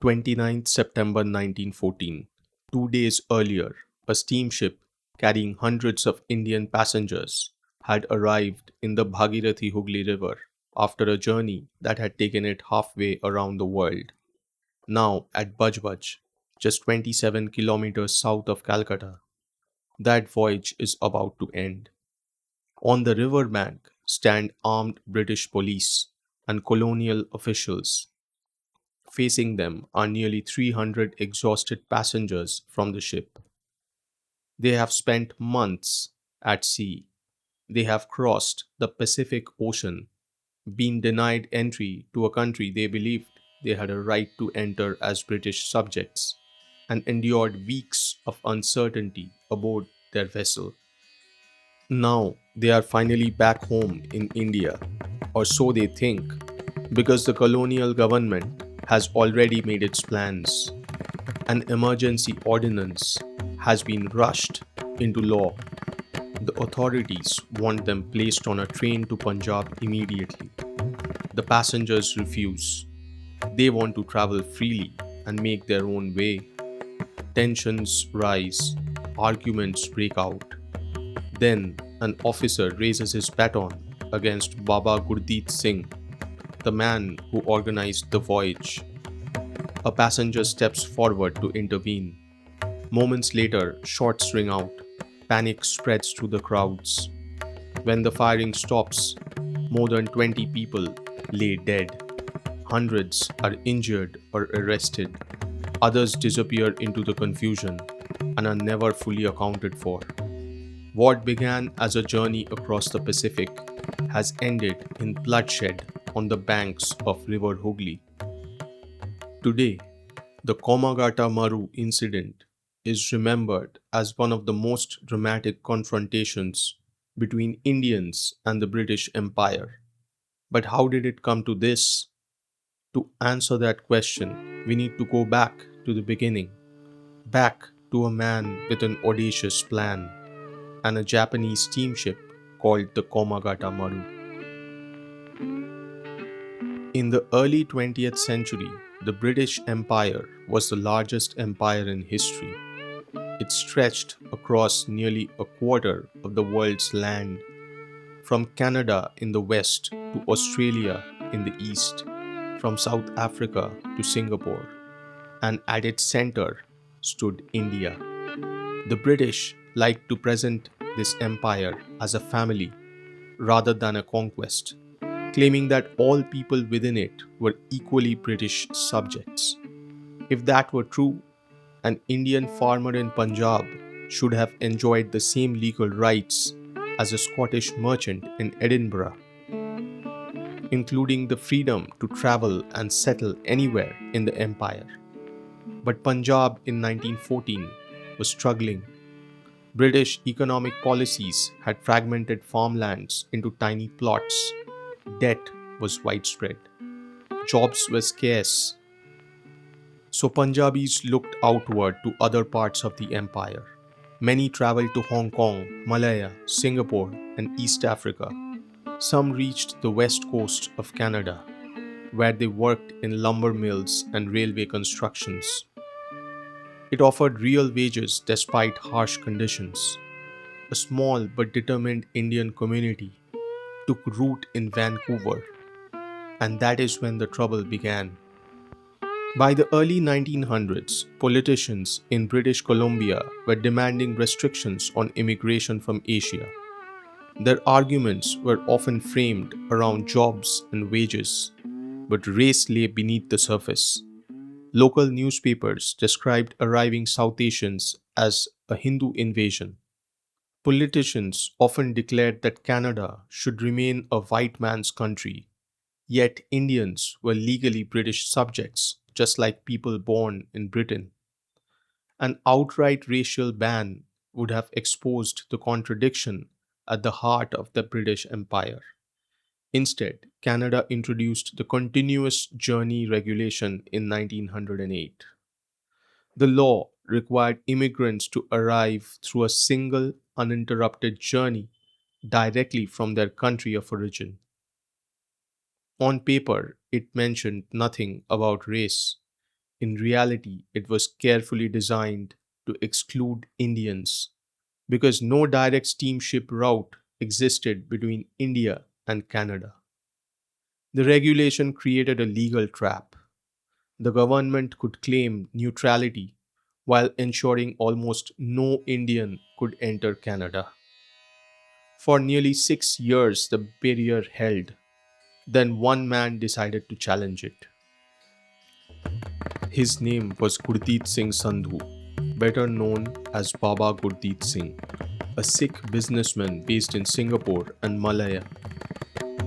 29th September 1914. 2 days earlier, a steamship carrying hundreds of Indian passengers had arrived in the Bhagirathi Hooghly River after a journey that had taken it halfway around the world. Now at Budge Budge, just 27 kilometers south of Calcutta, that voyage is about to end. On the river bank stand armed British police and colonial officials. Facing them are nearly 300 exhausted passengers from the ship. They have spent months at sea. They have crossed the Pacific Ocean, been denied entry to a country they believed they had a right to enter as British subjects, and endured weeks of uncertainty aboard their vessel. Now they are finally back home in India, or so they think, because the colonial government has already made its plans. An emergency ordinance has been rushed into law. The authorities want them placed on a train to Punjab immediately. The passengers refuse. They want to travel freely and make their own way. Tensions rise, arguments break out. Then an officer raises his baton against Baba Gurdit Singh, the man who organized the voyage. A passenger steps forward to intervene. Moments later, shots ring out. Panic spreads through the crowds. When the firing stops, more than 20 people lay dead. Hundreds are injured or arrested. Others disappear into the confusion and are never fully accounted for. What began as a journey across the Pacific has ended in bloodshed on the banks of River Hooghly. Today, the Komagata Maru incident is remembered as one of the most dramatic confrontations between Indians and the British Empire. But how did it come to this? To answer that question, we need to go back to the beginning, back to a man with an audacious plan and a Japanese steamship called the Komagata Maru. In the early 20th century, the British Empire was the largest empire in history. It stretched across nearly a quarter of the world's land, from Canada in the west to Australia in the east, from South Africa to Singapore, and at its center stood India. The British liked to present this empire as a family rather than a conquest, claiming that all people within it were equally British subjects. If that were true, an Indian farmer in Punjab should have enjoyed the same legal rights as a Scottish merchant in Edinburgh, including the freedom to travel and settle anywhere in the empire. But Punjab in 1914 was struggling. British economic policies had fragmented farmlands into tiny plots. Debt was widespread. Jobs were scarce. So Punjabis looked outward to other parts of the empire. Many traveled to Hong Kong, Malaya, Singapore, and East Africa. Some reached the west coast of Canada, where they worked in lumber mills and railway constructions. It offered real wages despite harsh conditions. A small but determined Indian community took root in Vancouver, and that is when the trouble began. By the early 1900s, politicians in British Columbia were demanding restrictions on immigration from Asia. Their arguments were often framed around jobs and wages, but race lay beneath the surface. Local newspapers described arriving South Asians as a Hindu invasion. Politicians often declared that Canada should remain a white man's country, yet Indians were legally British subjects, just like people born in Britain. An outright racial ban would have exposed the contradiction at the heart of the British Empire. Instead, Canada introduced the Continuous Journey Regulation in 1908. The law required immigrants to arrive through a single, uninterrupted journey directly from their country of origin. On paper, it mentioned nothing about race. In reality, it was carefully designed to exclude Indians because no direct steamship route existed between India and Canada. The regulation created a legal trap. The government could claim neutrality while ensuring almost no Indian could enter Canada. For nearly 6 years, the barrier held. Then one man decided to challenge it. His name was Gurdit Singh Sandhu, better known as Baba Gurdit Singh, a Sikh businessman based in Singapore and Malaya.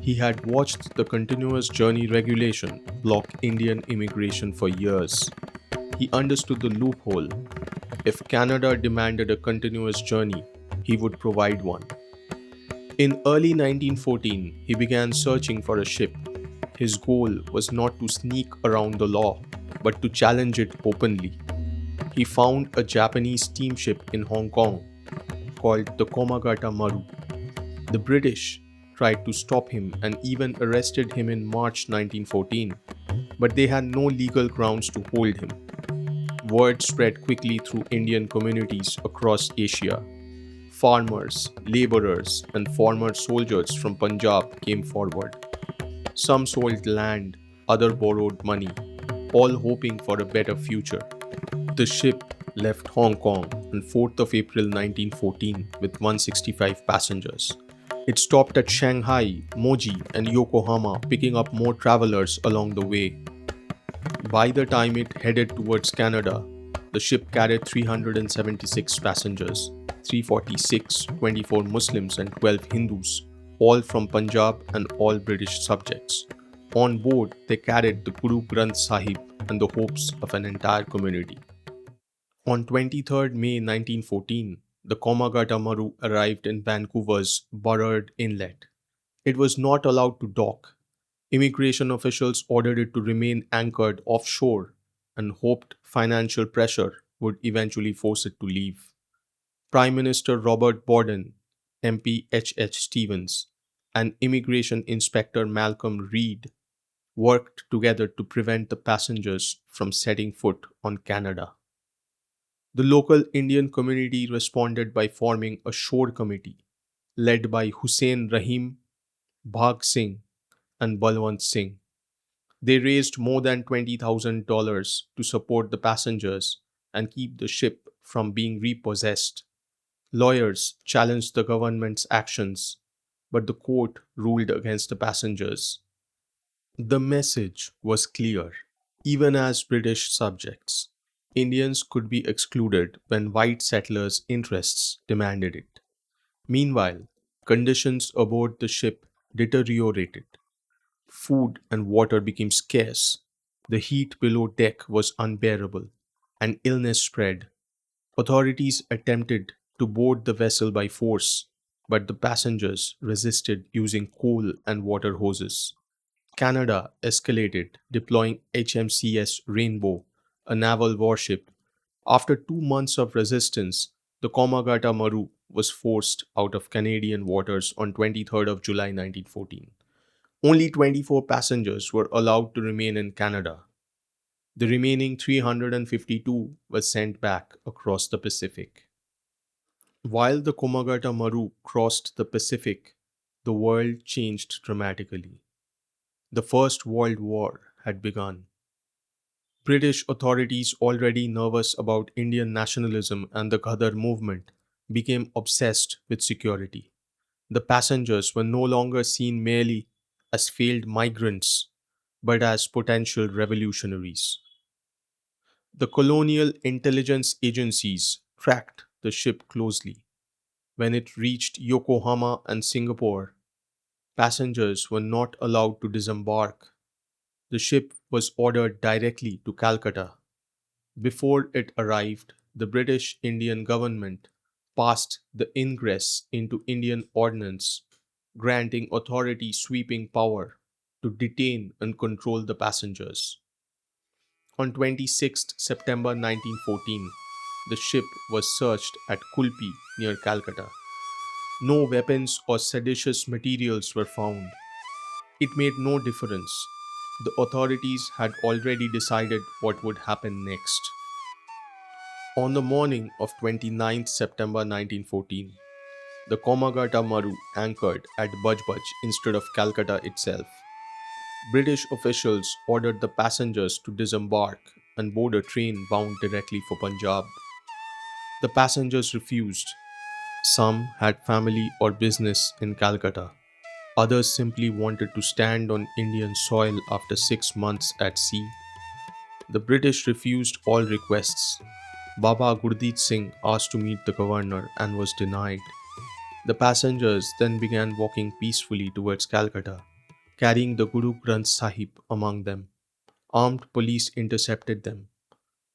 He had watched the continuous journey regulation block Indian immigration for years. He understood the loophole. If Canada demanded a continuous journey, he would provide one. In early 1914, he began searching for a ship. His goal was not to sneak around the law, but to challenge it openly. He found a Japanese steamship in Hong Kong called the Komagata Maru. The British tried to stop him and even arrested him in March 1914, but they had no legal grounds to hold him. Word spread quickly through Indian communities across Asia. Farmers, laborers, and former soldiers from Punjab came forward. Some sold land, others borrowed money, all hoping for a better future. The ship left Hong Kong on 4th of April 1914 with 165 passengers. It stopped at Shanghai, Moji, and Yokohama, picking up more travelers along the way. By the time it headed towards Canada, the ship carried 376 passengers, 346, 24 Muslims, and 12 Hindus, all from Punjab and all British subjects. On board, they carried the Guru Granth Sahib and the hopes of an entire community. On 23rd May 1914, the Komagata Maru arrived in Vancouver's Burrard Inlet. It was not allowed to dock. Immigration officials ordered it to remain anchored offshore and hoped financial pressure would eventually force it to leave. Prime Minister Robert Borden, MP H. Stevens, and Immigration Inspector Malcolm Reed worked together to prevent the passengers from setting foot on Canada. The local Indian community responded by forming a shore committee led by Hussain Rahim, Bhag Singh, and Balwant Singh. They raised more than $20,000 to support the passengers and keep the ship from being repossessed. Lawyers challenged the government's actions, but the court ruled against the passengers. The message was clear. Even as British subjects, Indians could be excluded when white settlers' interests demanded it. Meanwhile, conditions aboard the ship deteriorated. Food and water became scarce. The heat below deck was unbearable, and illness spread. Authorities attempted to board the vessel by force, but the passengers resisted using coal and water hoses. Canada escalated, deploying HMCS Rainbow, a naval warship. After 2 months of resistance, the Komagata Maru was forced out of Canadian waters on 23rd of July 1914. Only 24 passengers were allowed to remain in Canada. The remaining 352 were sent back across the Pacific. While the Komagata Maru crossed the Pacific, the world changed dramatically. The First World War had begun. British authorities, already nervous about Indian nationalism and the Ghadar movement, became obsessed with security. The passengers were no longer seen merely as failed migrants, but as potential revolutionaries. The colonial intelligence agencies tracked the ship closely. When it reached Yokohama and Singapore, passengers were not allowed to disembark. The ship was ordered directly to Calcutta. Before it arrived, the British Indian government passed the Ingress into Indian Ordinance, granting authority sweeping power to detain and control the passengers. On 26th September 1914, the ship was searched at Kulpi near Calcutta. No weapons or seditious materials were found. It made no difference. The authorities had already decided what would happen next. On the morning of 29th September 1914, the Komagata Maru anchored at Budge Budge instead of Calcutta itself. British officials ordered the passengers to disembark and board a train bound directly for Punjab. The passengers refused. Some had family or business in Calcutta. Others simply wanted to stand on Indian soil after 6 months at sea. The British refused all requests. Baba Gurdit Singh asked to meet the governor and was denied. The passengers then began walking peacefully towards Calcutta, carrying the Guru Granth Sahib among them. Armed police intercepted them.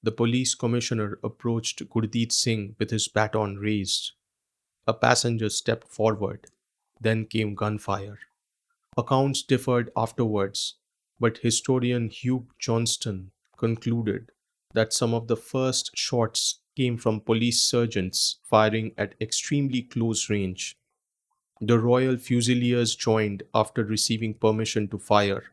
The police commissioner approached Gurdit Singh with his baton raised. A passenger stepped forward. Then came gunfire. Accounts differed afterwards, but historian Hugh Johnston concluded that some of the first shots came from police sergeants firing at extremely close range. The Royal Fusiliers joined after receiving permission to fire.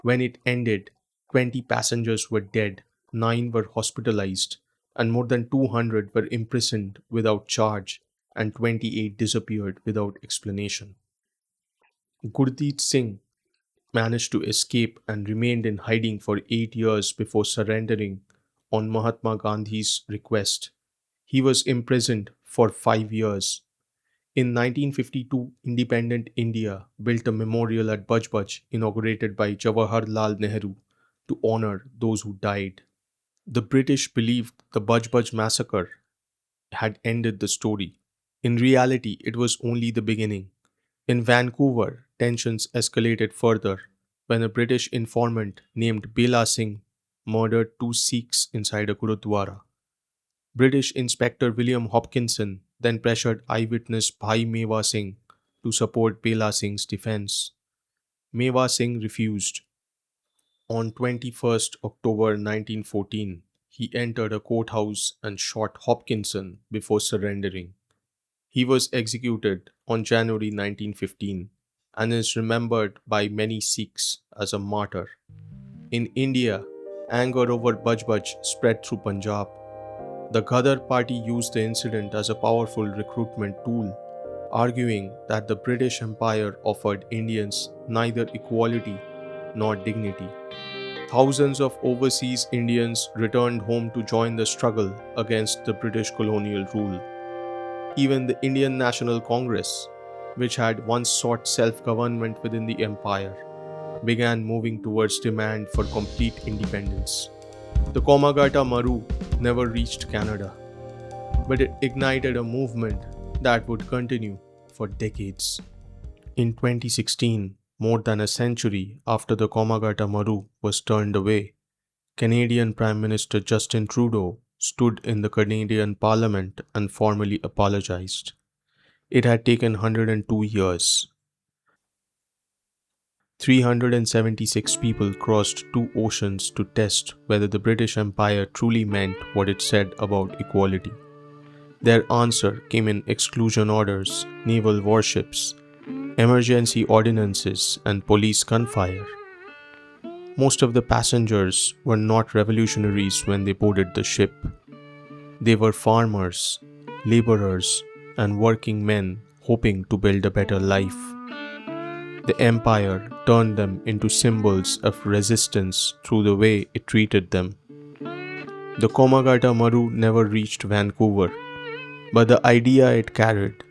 When it ended, 20 passengers were dead, 9 were hospitalized, and more than 200 were imprisoned without charge, and 28 disappeared without explanation. Gurdit Singh managed to escape and remained in hiding for 8 years before surrendering on Mahatma Gandhi's request. He was imprisoned for 5 years. In 1952, independent India built a memorial at Budge Budge inaugurated by Jawaharlal Nehru to honor those who died. The British believed the Budge Budge Massacre had ended the story. In reality, it was only the beginning. In Vancouver, tensions escalated further when a British informant named Bela Singh murdered 2 Sikhs inside a Gurudwara. British Inspector William Hopkinson then pressured eyewitness Bhai Meva Singh to support Bela Singh's defense. Meva Singh refused. On 21st October 1914, he entered a courthouse and shot Hopkinson before surrendering. He was executed on January 1915 and is remembered by many Sikhs as a martyr. In India, anger over Budge Budge spread through Punjab. The Ghadar party used the incident as a powerful recruitment tool, arguing that the British Empire offered Indians neither equality nor dignity. Thousands of overseas Indians returned home to join the struggle against the British colonial rule. Even the Indian National Congress, which had once sought self-government within the empire, began moving towards demand for complete independence. The Komagata Maru never reached Canada, but it ignited a movement that would continue for decades. In 2016, more than a century after the Komagata Maru was turned away, Canadian Prime Minister Justin Trudeau stood in the Canadian Parliament and formally apologized. It had taken 102 years. 376 people crossed 2 oceans to test whether the British Empire truly meant what it said about equality. Their answer came in exclusion orders, naval warships, emergency ordinances, and police gunfire. Most of the passengers were not revolutionaries when they boarded the ship. They were farmers, laborers, and working men hoping to build a better life. The empire turned them into symbols of resistance through the way it treated them. The Komagata Maru never reached Vancouver, but the idea it carried,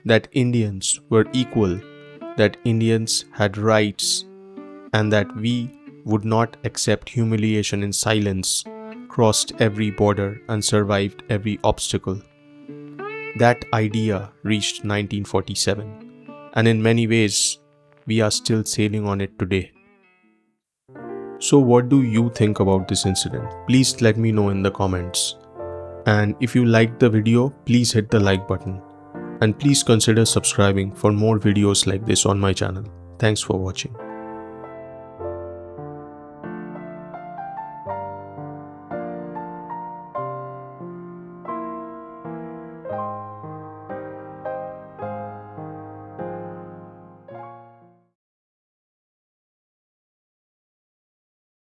that Indians were equal, that Indians had rights, and that we would not accept humiliation in silence, crossed every border and survived every obstacle. That idea reached 1947, and in many ways, we are still sailing on it today. So what do you think about this incident? Please let me know in the comments. And if you liked the video, please hit the like button. And please consider subscribing for more videos like this on my channel. Thanks for watching.